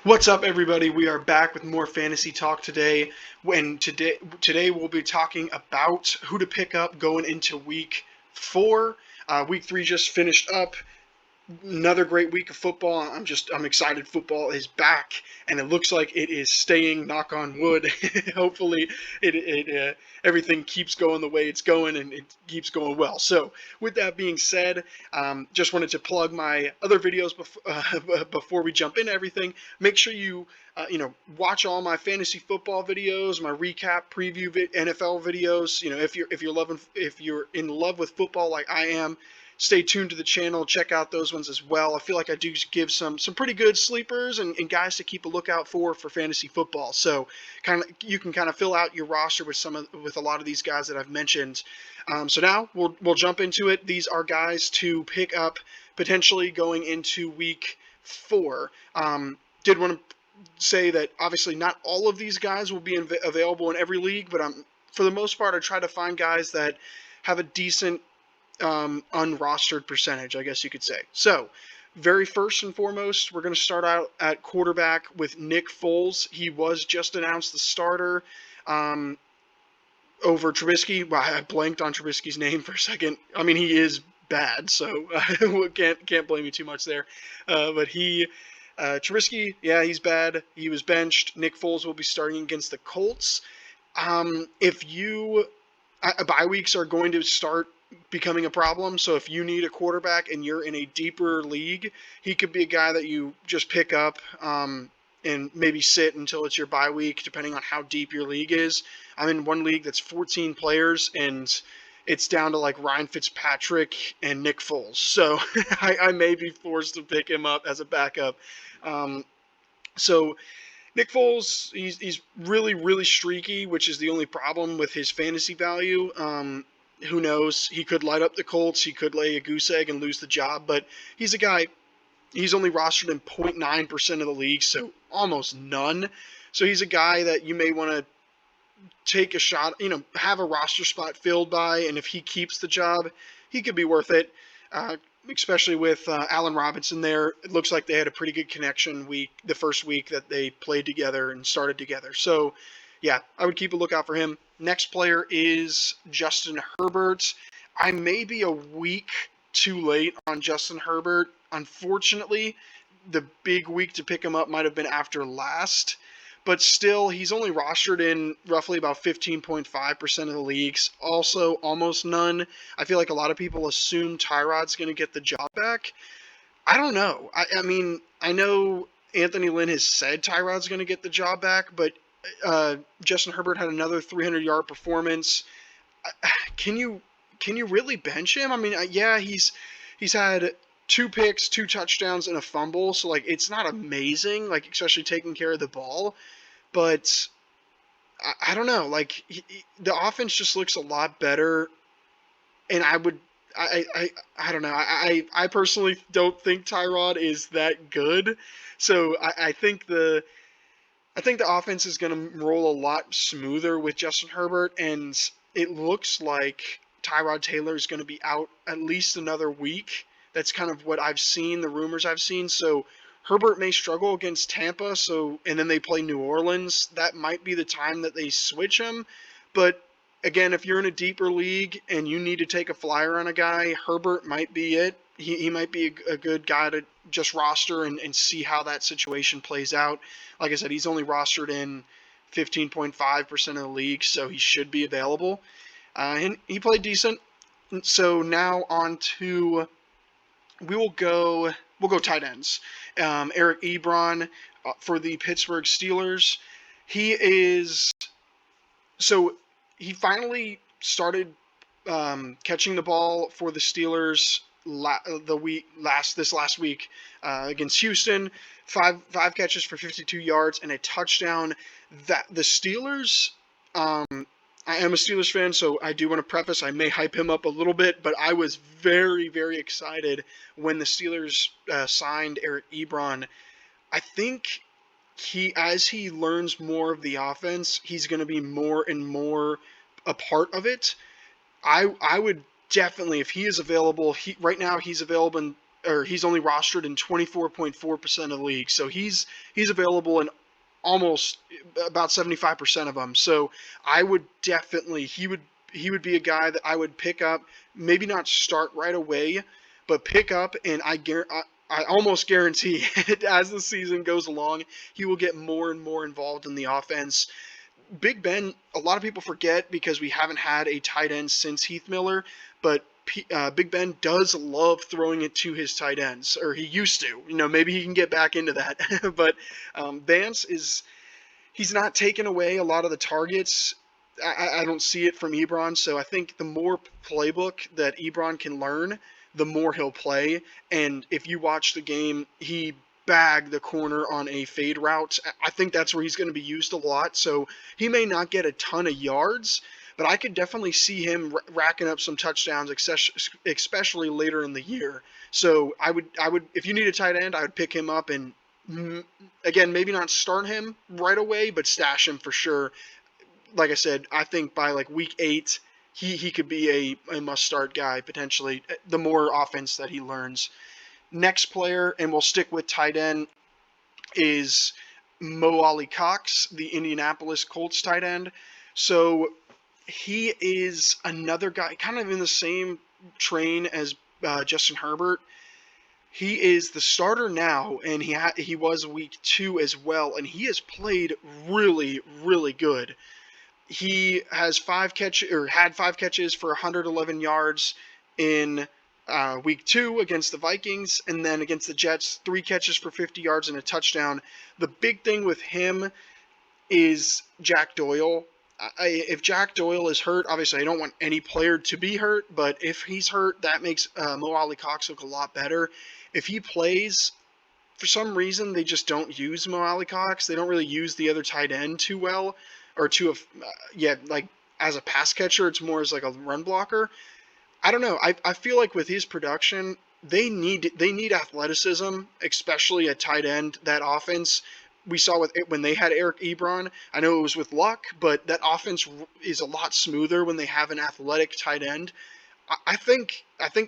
What's up, everybody? We are back with more fantasy talk today. Today we'll be talking about who to pick up going into week 4. Week 3 just finished up. Another great week of football. I'm excited. Football is back, and it looks like it is staying. Knock on wood. Hopefully, everything keeps going the way it's going, and it keeps going well. So, with that being said, just wanted to plug my other videos before we jump into everything. Make sure you watch all my fantasy football videos, my recap preview NFL videos. If you're in love with football like I am, stay tuned to the channel. Check out those ones as well. I feel like I do give some pretty good sleepers and guys to keep a lookout for fantasy football. So you can kind of fill out your roster with a lot of these guys that I've mentioned. So now we'll jump into it. These are guys to pick up potentially going into week 4. Did want to say that obviously not all of these guys will be available in every league, but for the most part I try to find guys that have a decent unrostered percentage, I guess you could say. So, very first and foremost, we're going to start out at quarterback with Nick Foles. He was just announced the starter over Trubisky. Well, I blanked on Trubisky's name for a second. I mean, he is bad, so can't blame you too much there. But Trubisky, yeah, he's bad. He was benched. Nick Foles will be starting against the Colts. If you bye weeks are going to start becoming a problem. So if you need a quarterback and you're in a deeper league, he could be a guy that you just pick up and maybe sit until it's your bye week, depending on how deep your league is. I'm in one league that's 14 players, and it's down to like Ryan Fitzpatrick and Nick Foles. So I may be forced to pick him up as a backup. So Nick Foles, he's really, really streaky, which is the only problem with his fantasy value. Who knows? He could light up the Colts. He could lay a goose egg and lose the job. But he's a guy, he's only rostered in 0.9% of the league, so almost none. So he's a guy that you may want to take a shot, have a roster spot filled by, and if he keeps the job, he could be worth it. Especially with Allen Robinson there, it looks like they had a pretty good connection the first week that they played together and started together. So, yeah, I would keep a lookout for him. Next player is Justin Herbert. I may be a week too late on Justin Herbert. Unfortunately, the big week to pick him up might have been after last. But still, he's only rostered in roughly about 15.5% of the leagues. Also, almost none. I feel like a lot of people assume Tyrod's going to get the job back. I don't know. I mean, I know Anthony Lynn has said Tyrod's going to get the job back, but Justin Herbert had another 300-yard performance. Can you really bench him? I mean, yeah, he's had 2 picks, 2 touchdowns, and a fumble, so like it's not amazing, like especially taking care of the ball, but I don't know. Like the offense just looks a lot better, and I don't know. I personally don't think Tyrod is that good, so I think the offense is going to roll a lot smoother with Justin Herbert, and it looks like Tyrod Taylor is going to be out at least another week. That's kind of what I've seen, the rumors I've seen. So Herbert may struggle against Tampa, and then they play New Orleans. That might be the time that they switch him. But again, if you're in a deeper league and you need to take a flyer on a guy, Herbert might be it. He might be a good guy to just roster and see how that situation plays out. Like I said, he's only rostered in 15.5% of the league, so he should be available. And he played decent. So now on to we'll go tight ends. Eric Ebron for the Pittsburgh Steelers. He is so he finally started catching the ball for the Steelers this last week against Houston. Five catches for 52 yards and a touchdown. That the Steelers. I am a Steelers fan, so I do want to preface I may hype him up a little bit, but I was very, very excited when the Steelers signed Eric Ebron. I think as he learns more of the offense, he's going to be more and more a part of it. I would definitely, if he is available, right now he's available in or he's only rostered in 24.4% of the league. So he's available in almost about 75% of them. So I would definitely he would be a guy that I would pick up, maybe not start right away, but pick up, and I almost guarantee as the season goes along, he will get more and more involved in the offense. Big Ben, a lot of people forget because we haven't had a tight end since Heath Miller, but Big Ben does love throwing it to his tight ends, or he used to. Maybe he can get back into that. But Vance he's not taking away a lot of the targets. I don't see it from Ebron, so I think the more playbook that Ebron can learn, the more he'll play. And if you watch the game, he bagged the corner on a fade route. I think that's where he's going to be used a lot. So he may not get a ton of yards, but I could definitely see him racking up some touchdowns, especially later in the year. So I would, if you need a tight end, I would pick him up and again, maybe not start him right away, but stash him for sure. Like I said, I think by like week 8, he could be a must-start guy, potentially, the more offense that he learns. Next player, and we'll stick with tight end, is Mo Alie-Cox, the Indianapolis Colts tight end. So he is another guy, kind of in the same train as Justin Herbert. He is the starter now, and he was week 2 as well, and he has played really, really good. He has had 5 catches for 111 yards in week 2 against the Vikings, and then against the Jets, 3 catches for 50 yards and a touchdown. The big thing with him is Jack Doyle. If Jack Doyle is hurt, obviously I don't want any player to be hurt, but if he's hurt, that makes Mo Alie-Cox look a lot better. If he plays, for some reason, they just don't use Mo Alie-Cox. They don't really use the other tight end too well, or like as a pass catcher. It's more as like a run blocker. I don't know. I feel like with his production, they need athleticism, especially at tight end. That offense we saw with it when they had Eric Ebron. I know it was with luck, but that offense is a lot smoother when they have an athletic tight end. I think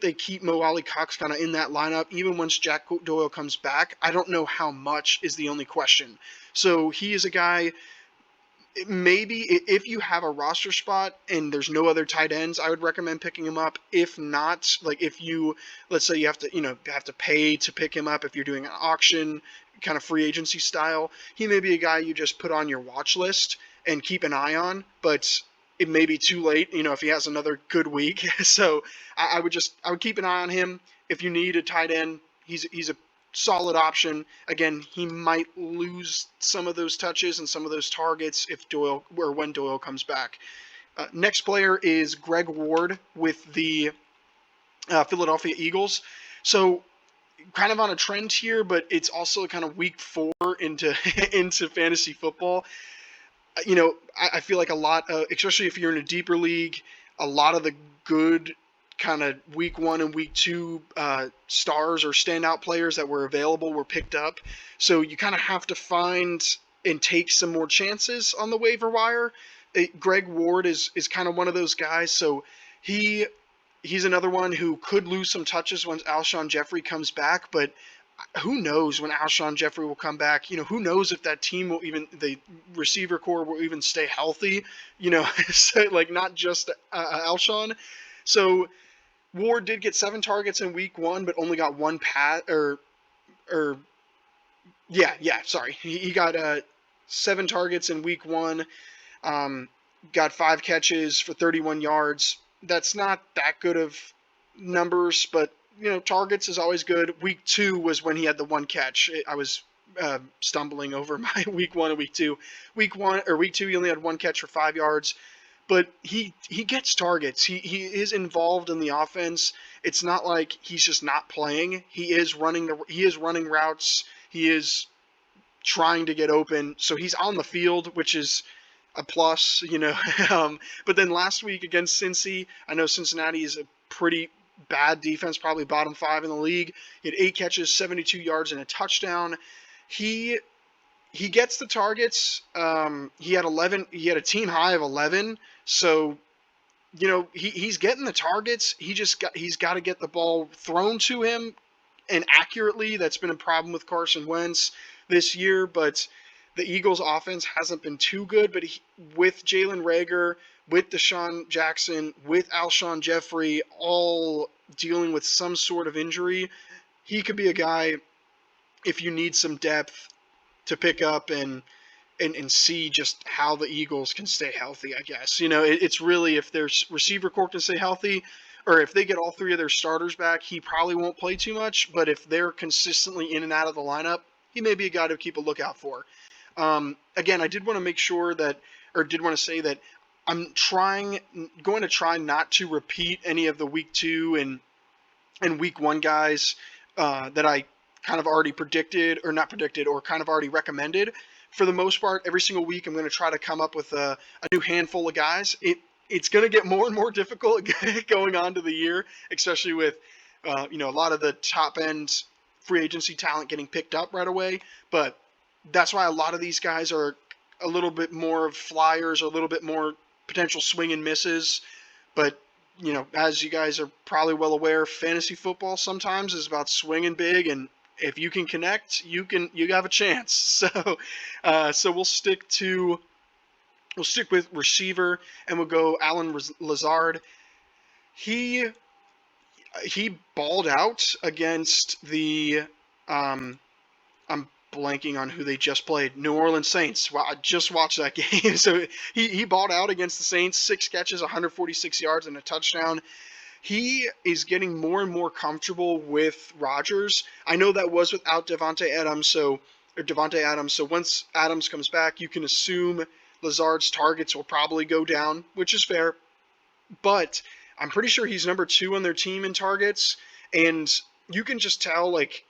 they keep Mo Alie-Cox kind of in that lineup even once Jack Doyle comes back. I don't know how much is the only question. So he is a guy. Maybe if you have a roster spot and there's no other tight ends, I would recommend picking him up. If not, like if you, let's say you have to pay to pick him up if you're doing an auction kind of free agency style, he may be a guy you just put on your watch list and keep an eye on, but it may be too late, if he has another good week. So I would keep an eye on him. If you need a tight end, he's a solid option. Again, he might lose some of those touches and some of those targets when Doyle comes back. Next player is Greg Ward with the Philadelphia Eagles. So kind of on a trend here, but it's also kind of week 4 into into fantasy football. I feel like a lot, especially if you're in a deeper league, a lot of the good kind of week 1 and week 2 stars or standout players that were available were picked up. So you kind of have to find and take some more chances on the waiver wire. Greg Ward is kind of one of those guys. So he's another one who could lose some touches once Alshon Jeffrey comes back, but who knows when Alshon Jeffrey will come back? Who knows if that team will the receiver core will even stay healthy? So like not just Alshon. So Ward did get 7 targets in week 1, but only got 1 pass. Sorry, he got 7 targets in week 1. Got 5 catches for 31 yards. That's not that good of numbers, but targets is always good. Week 2 was when he had the 1 catch. I was stumbling over my week 1 and week 2. Week 2, he only had 1 catch for 5 yards, but he gets targets. He is involved in the offense. It's not like he's just not playing. He is running routes. He is trying to get open. So he's on the field, which is a plus, But then last week against Cincy, I know Cincinnati is a pretty bad defense, probably bottom 5 in the league. He had 8 catches, 72 yards, and a touchdown. He gets the targets. He had 11. He had a team high of 11. So, he's getting the targets. He's got to get the ball thrown to him and accurately. That's been a problem with Carson Wentz this year, but the Eagles' offense hasn't been too good. But with Jalen Reagor, with Deshaun Jackson, with Alshon Jeffrey, all dealing with some sort of injury, he could be a guy if you need some depth to pick up and see just how the Eagles can stay healthy, I guess. It's really if their receiver core can stay healthy, or if they get all three of their starters back, he probably won't play too much. But if they're consistently in and out of the lineup, he may be a guy to keep a lookout for. Again, I did want to make sure that, or did want to say that I'm going to try not to repeat any of the week 2 and week 1 guys that I kind of already predicted, or not predicted, or kind of already recommended. For the most part, every single week, I'm going to try to come up with a new handful of guys. It's going to get more and more difficult going on to the year, especially with a lot of the top end free agency talent getting picked up right away. But that's why a lot of these guys are a little bit more flyers, a little bit more potential swing and misses. But as you guys are probably well aware, fantasy football sometimes is about swinging big, and if you can connect, you have a chance. So we'll stick with receiver, and we'll go Allen Lazard. He balled out against the I'm blanking on who they just played, New Orleans Saints. Wow, I just watched that game. So he balled out against the Saints, 6 catches, 146 yards, and a touchdown. He is getting more and more comfortable with Rodgers. I know that was without Davante Adams. So once Adams comes back, you can assume Lazard's targets will probably go down, which is fair. But I'm pretty sure he's number 2 on their team in targets, and you can just tell, like,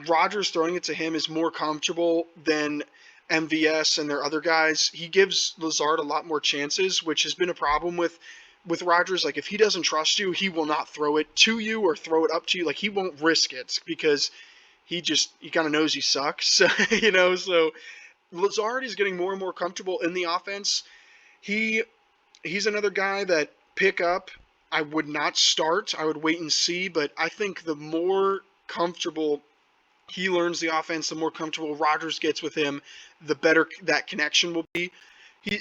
Rodgers throwing it to him is more comfortable than MVS and their other guys. He gives Lazard a lot more chances, which has been a problem with Rodgers. Like, if he doesn't trust you, he will not throw it to you or throw it up to you. Like, he won't risk it because he kind of knows he sucks. So Lazard is getting more and more comfortable in the offense. He's another guy that pick up. I would not start. I would wait and see, but I think the more comfortable he learns the offense, the more comfortable Rodgers gets with him, the better that connection will be.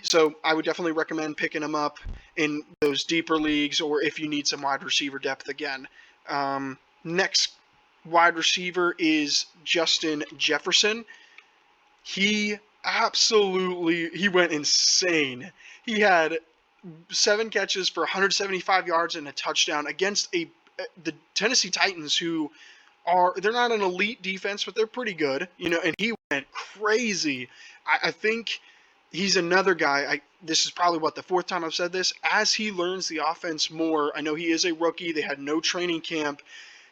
So I would definitely recommend picking him up in those deeper leagues, or if you need some wide receiver depth again. Next wide receiver is Justin Jefferson. He went insane. He had 7 catches for 175 yards and a touchdown against the Tennessee Titans, who they're not an elite defense, but they're pretty good, and he went crazy. I think he's another guy. This is probably the 4th time I've said this. As he learns the offense more, I know he is a rookie. They had no training camp.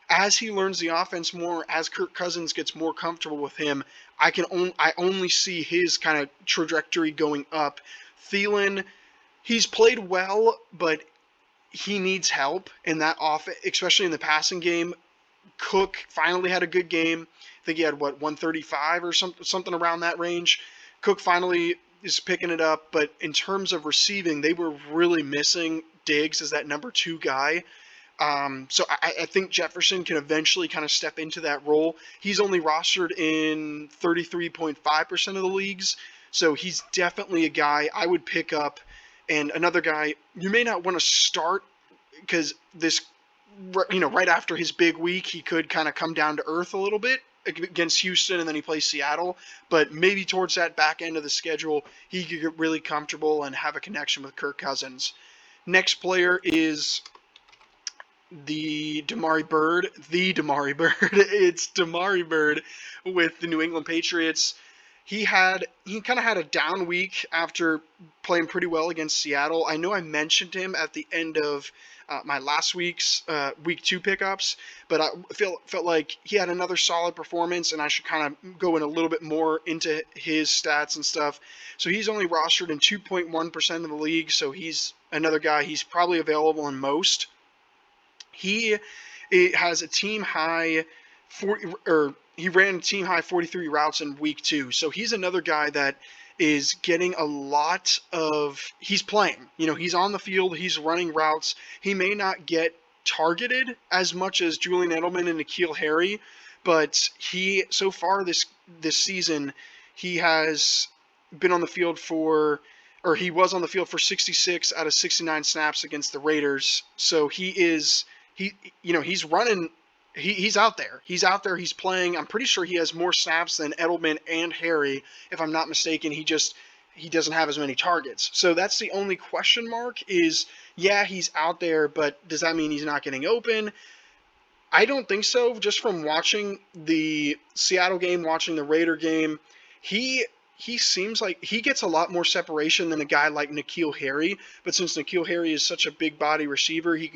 As he learns the offense more, as Kirk Cousins gets more comfortable with him, I only see his kind of trajectory going up. Thielen, he's played well, but he needs help in that offense, especially in the passing game. Cook finally had a good game. I think he had 135 or something around that range. Cook finally is picking it up, but in terms of receiving, they were really missing Diggs as that number 2 guy. So I think Jefferson can eventually kind of step into that role. He's only rostered in 33.5% of the leagues, so he's definitely a guy I would pick up. And another guy you may not want to start, because right after his big week, he could kind of come down to earth a little bit against Houston, and then he plays Seattle. But maybe towards that back end of the schedule, he could get really comfortable and have a connection with Kirk Cousins. Next player is the Damari Bird. It's Damari Bird with the New England Patriots. He kind of had a down week after playing pretty well against Seattle. I know I mentioned him at the end of my last week's week 2 pickups, but I felt like he had another solid performance, and I should kind of go in a little bit more into his stats and stuff. So he's only rostered in 2.1% of the league, so he's another guy. He's probably available in most. He has a team high he ran a team high 43 routes in week 2. So he's another guy that is getting a lot of, he's playing, he's on the field, he's running routes. He may not get targeted as much as Julian Edelman and N'Keal Harry, but he so far this season he has been on the field for, or he was on the field for 66 out of 69 snaps against the Raiders. So he's running. He's out there. He's out there. He's playing. I'm pretty sure he has more snaps than Edelman and Harry, if I'm not mistaken. He doesn't have as many targets. So that's the only question mark is, yeah, he's out there, but does that mean he's not getting open? I don't think so. Just from watching the Seattle game, watching the Raider game, he seems like he gets a lot more separation than a guy like N'Keal Harry. But since N'Keal Harry is such a big body receiver, he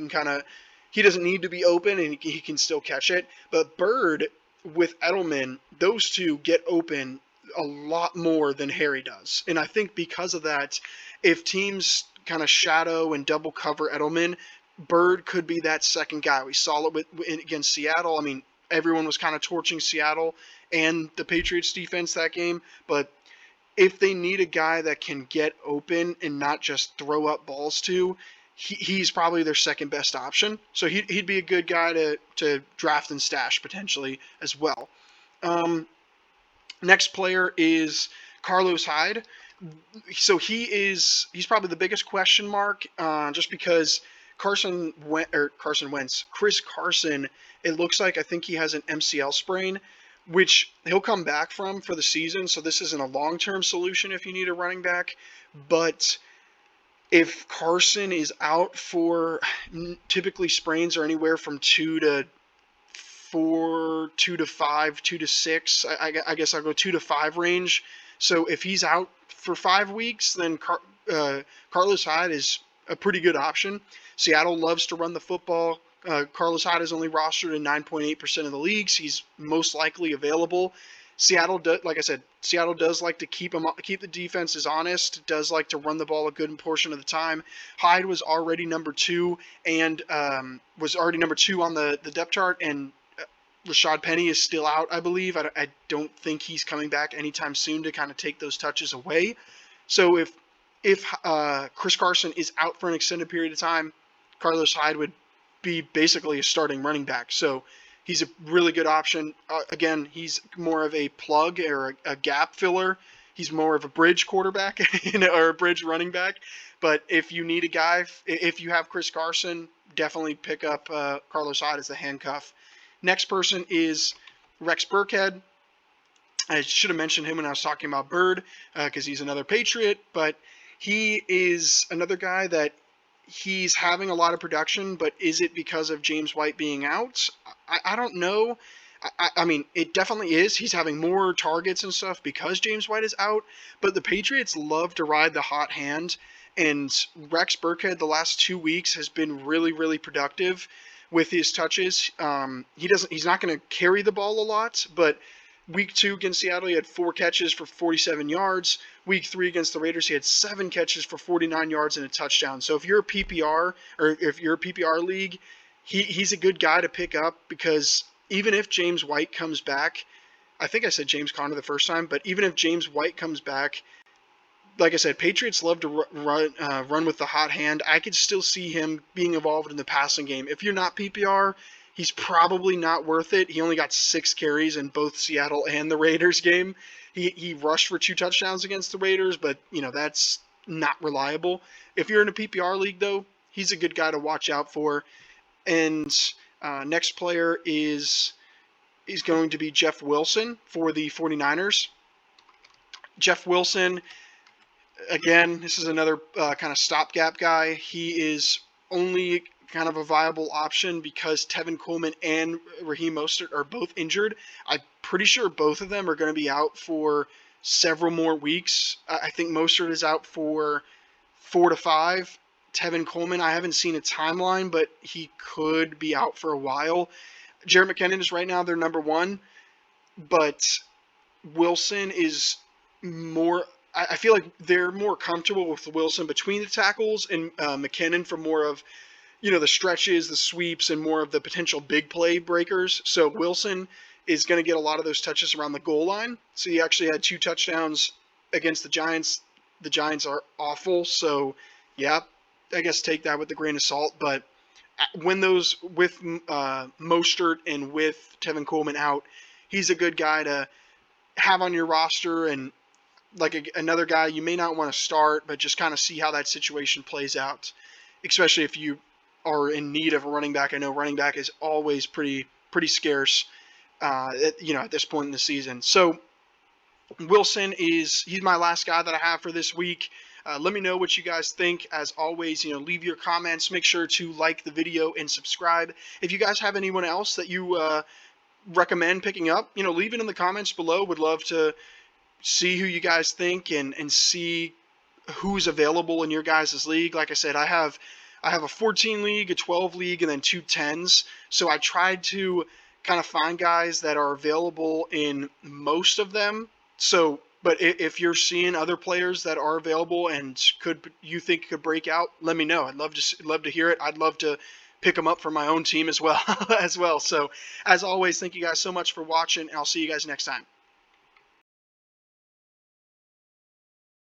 doesn't need to be open and he can still catch it. But Byrd with Edelman, those two get open a lot more than Harry does. And I think because of that, if teams kind of shadow and double cover Edelman, Byrd could be that second guy. We saw it against Seattle. I mean, everyone was kind of torching Seattle and the Patriots defense that game. But if they need a guy that can get open and not just throw up balls to, he's probably their second best option. So he'd be a good guy to draft and stash potentially as well. Next player is Carlos Hyde. So he's probably the biggest question mark, just because Chris Carson, it looks like, I think he has an MCL sprain, which he'll come back from for the season. So this isn't a long-term solution if you need a running back. But if Carson is out for, typically sprains are anywhere from 2 to 4, 2 to 5, 2 to 6. I guess I'll go 2 to 5 range. So if he's out for 5 weeks, then Carlos Hyde is a pretty good option. Seattle loves to run the football. Carlos Hyde is only rostered in 9.8% of the leagues. He's most likely available. Seattle does like to keep the defenses honest. Does like to run the ball a good portion of the time. Hyde was already number 2 and was already number 2 on the depth chart, and Rashad Penny is still out, I believe. I don't think he's coming back anytime soon to kind of take those touches away. So if Chris Carson is out for an extended period of time, Carlos Hyde would be basically a starting running back. So he's a really good option. Again, he's more of a plug or a gap filler. He's more of a bridge quarterback or a bridge running back. But if you need a guy, if you have Chris Carson, definitely pick up Carlos Hyde as the handcuff. Next person is Rex Burkhead. I should have mentioned him when I was talking about Byrd, because he's another Patriot, but he is another guy that he's having a lot of production, but is it because of James White being out? I don't know. I mean, it definitely is. He's having more targets and stuff because James White is out, but the Patriots love to ride the hot hand, and Rex Burkhead the last 2 weeks has been really, really productive with his touches. He's not going to carry the ball a lot, but week 2 against Seattle, he had 4 catches for 47 yards. Week 3 against the Raiders, he had 7 catches for 49 yards and a touchdown. So if you're a PPR, or if you're a PPR league, he's a good guy to pick up, because even if James White comes back, I think I said James Conner the first time, but even if James White comes back, like I said, Patriots love to run with the hot hand. I could still see him being involved in the passing game. If you're not PPR, he's probably not worth it. He only got 6 carries in both Seattle and the Raiders game. He rushed for 2 touchdowns against the Raiders, but that's not reliable. If you're in a PPR league, though, he's a good guy to watch out for. And next player is going to be Jeff Wilson for the 49ers. Jeff Wilson, again, this is another kind of stopgap guy. He is only kind of a viable option because Tevin Coleman and Raheem Mostert are both injured. I'm pretty sure both of them are going to be out for several more weeks. I think Mostert is out for 4 to 5. Tevin Coleman, I haven't seen a timeline, but he could be out for a while. Jerick McKinnon is right now their number 1, but Wilson is more... I feel like they're more comfortable with Wilson between the tackles and McKinnon for more of, the stretches, the sweeps, and more of the potential big play breakers. So Wilson is going to get a lot of those touches around the goal line. So he actually had 2 touchdowns against the Giants. The Giants are awful. So, yeah, I guess take that with a grain of salt. But when those with Mostert and with Tevin Coleman out, he's a good guy to have on your roster, and like another guy you may not want to start, but just kind of see how that situation plays out, especially if you are in need of a running back. I know running back is always pretty scarce, at this point in the season. So Wilson he's my last guy that I have for this week. Let me know what you guys think. As always, leave your comments. Make sure to like the video and subscribe. If you guys have anyone else that you recommend picking up, leave it in the comments below. Would love to see who you guys think and see who's available in your guys' league. Like I said, I have a 14 league, a 12 league, and then 2 10s. So I tried to kind of find guys that are available in most of them. So, but if you're seeing other players that are available and you think could break out, let me know. I'd love to hear it. I'd love to pick them up for my own team as well. So, as always, thank you guys so much for watching, and I'll see you guys next time.